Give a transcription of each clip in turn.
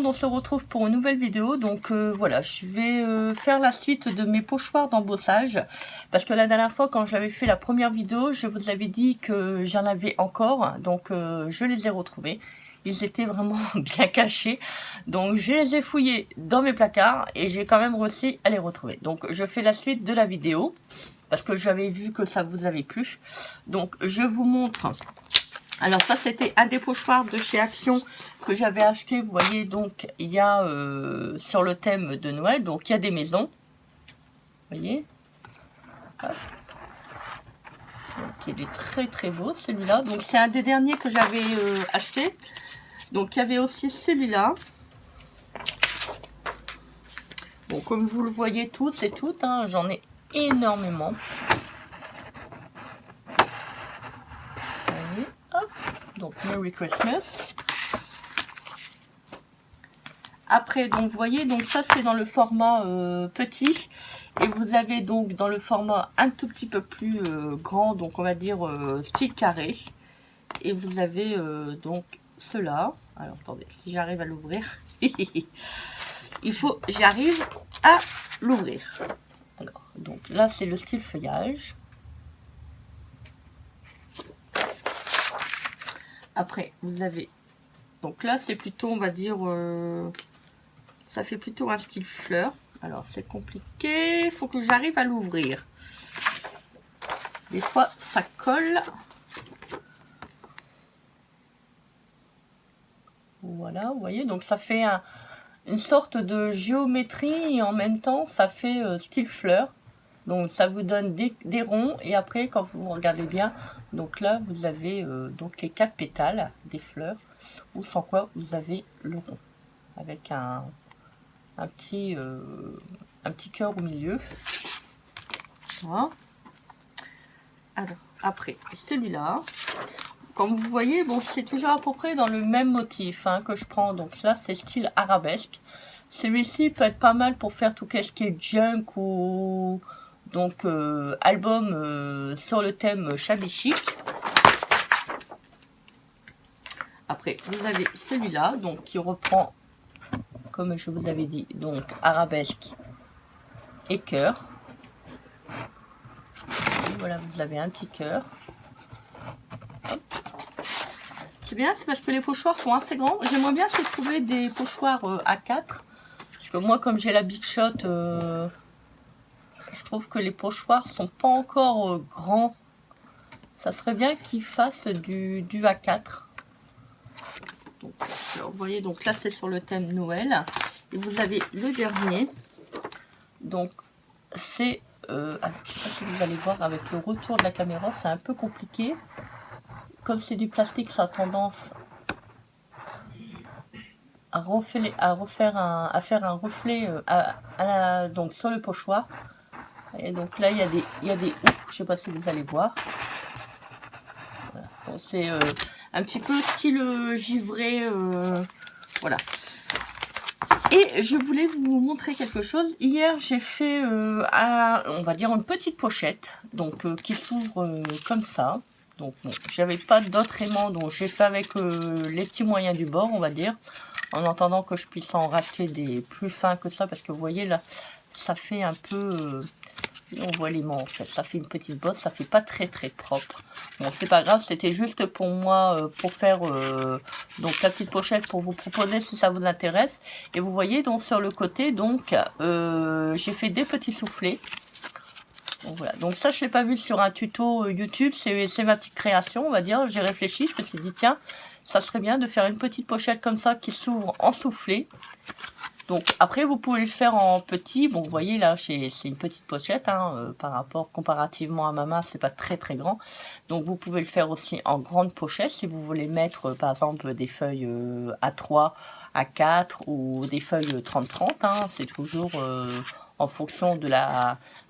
monde, on se retrouve pour une nouvelle vidéo. Donc voilà, je vais faire la suite de mes pochoirs d'embossage. Parce que la dernière fois, quand j'avais fait la première vidéo, je vous avais dit que j'en avais encore. Donc je les ai retrouvés. Ils étaient vraiment bien cachés. Donc je les ai fouillés dans mes placards et j'ai quand même réussi à les retrouver. Donc je fais la suite de la vidéo. Parce que j'avais vu que ça vous avait plu. Donc je vous montre... Alors ça, c'était un des pochoirs de chez Action que j'avais acheté. Vous voyez, donc il y a sur le thème de Noël, donc il y a des maisons. Vous voyez. Hop. Donc il est très très beau celui-là. Donc c'est un des derniers que j'avais acheté. Donc il y avait aussi celui-là. Bon, comme vous le voyez tous et toutes, hein, j'en ai énormément. Donc Merry Christmas. Après, donc vous voyez, donc ça c'est dans le format petit. Et vous avez donc dans le format un tout petit peu plus grand, donc on va dire style carré. Et vous avez donc cela. Alors attendez, si j'arrive à l'ouvrir. Il faut, j'arrive à l'ouvrir. Alors, donc là c'est le style feuillage. Après, vous avez... Donc là, c'est plutôt, on va dire... ça fait plutôt un style fleur. Alors, c'est compliqué. Il faut que j'arrive à l'ouvrir. Des fois, ça colle. Voilà, vous voyez. Donc, ça fait une sorte de géométrie. Et en même temps, ça fait style fleur. Donc, ça vous donne des ronds. Et après, quand vous regardez bien... Donc là, vous avez donc les 4 pétales des fleurs, ou sans quoi vous avez le rond, avec un petit cœur au milieu. Voilà. Alors, après, celui-là, comme vous voyez, bon, c'est toujours à peu près dans le même motif hein, que je prends. Donc là, c'est style arabesque. Celui-ci peut être pas mal pour faire tout ce qui est junk ou... Donc, album sur le thème shabby chic. Après, vous avez celui-là, donc qui reprend, comme je vous avais dit, donc arabesque et cœur. Voilà, vous avez un petit cœur. C'est bien, c'est parce que les pochoirs sont assez grands. J'aimerais bien se trouver des pochoirs A4. Parce que moi, comme j'ai la Big Shot... je trouve que les pochoirs sont pas encore grands. Ça serait bien qu'ils fassent du A4. Donc, alors, vous voyez, donc là c'est sur le thème Noël. Et vous avez le dernier. Donc c'est... je ne sais pas si vous allez voir avec le retour de la caméra, c'est un peu compliqué. Comme c'est du plastique, ça a tendance à faire un reflet donc sur le pochoir. Et donc là, il y a des je sais pas si vous allez voir. Voilà. C'est un petit peu style givré. Voilà. Et je voulais vous montrer quelque chose. Hier, j'ai fait, on va dire, une petite pochette. Donc, qui s'ouvre comme ça. Donc, bon, j'avais pas d'autres aimants. Donc, j'ai fait avec les petits moyens du bord, on va dire. En attendant que je puisse en racheter des plus fins que ça. Parce que vous voyez, là, ça fait un peu... on voit l'aimant en fait, ça fait une petite bosse, ça fait pas très très propre. Bon, c'est pas grave, c'était juste pour moi, pour faire donc la petite pochette pour vous proposer si ça vous intéresse. Et vous voyez donc sur le côté, donc j'ai fait des petits soufflets. Donc voilà, donc ça je l'ai pas vu sur un tuto YouTube, c'est ma petite création on va dire. J'ai réfléchi, je me suis dit tiens, ça serait bien de faire une petite pochette comme ça qui s'ouvre en soufflet. Donc après vous pouvez le faire en petit. Bon vous voyez là c'est une petite pochette hein, comparativement à ma main c'est pas très très grand. Donc vous pouvez le faire aussi en grande pochette si vous voulez mettre par exemple des feuilles A3, A4 ou des feuilles 30-30 hein, c'est toujours en fonction de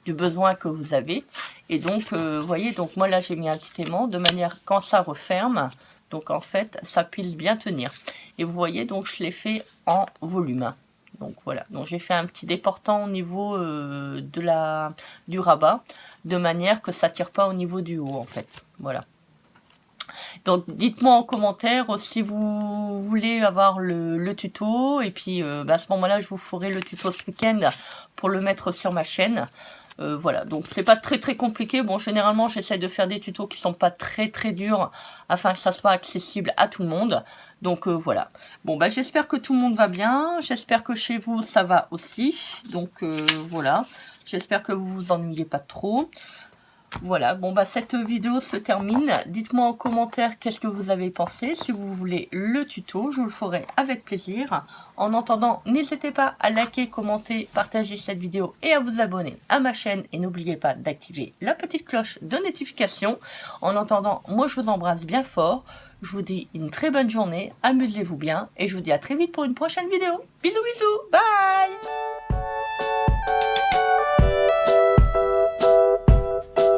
du besoin que vous avez. Et donc vous voyez donc moi là j'ai mis un petit aimant de manière quand ça referme. Donc en fait ça puisse bien tenir. Et vous voyez donc je l'ai fait en volume. Donc voilà, donc j'ai fait un petit déportant au niveau du rabat, de manière que ça tire pas au niveau du haut en fait, voilà. Donc dites-moi en commentaire si vous voulez avoir le tuto, et puis à ce moment-là je vous ferai le tuto ce week-end pour le mettre sur ma chaîne. Voilà, donc c'est pas très compliqué. Bon, généralement j'essaie de faire des tutos qui sont pas très durs afin que ça soit accessible à tout le monde. Donc voilà. Bon bah j'espère que tout le monde va bien, j'espère que chez vous ça va aussi. Donc voilà, j'espère que vous vous ennuyez pas trop. Voilà, bon bah cette vidéo se termine. Dites-moi en commentaire qu'est-ce que vous avez pensé. Si vous voulez le tuto, je vous le ferai avec plaisir. En attendant, n'hésitez pas à liker, commenter, partager cette vidéo et à vous abonner à ma chaîne. Et n'oubliez pas d'activer la petite cloche de notification. En attendant, moi je vous embrasse bien fort. Je vous dis une très bonne journée, amusez-vous bien et je vous dis à très vite pour une prochaine vidéo. Bisous bisous, bye.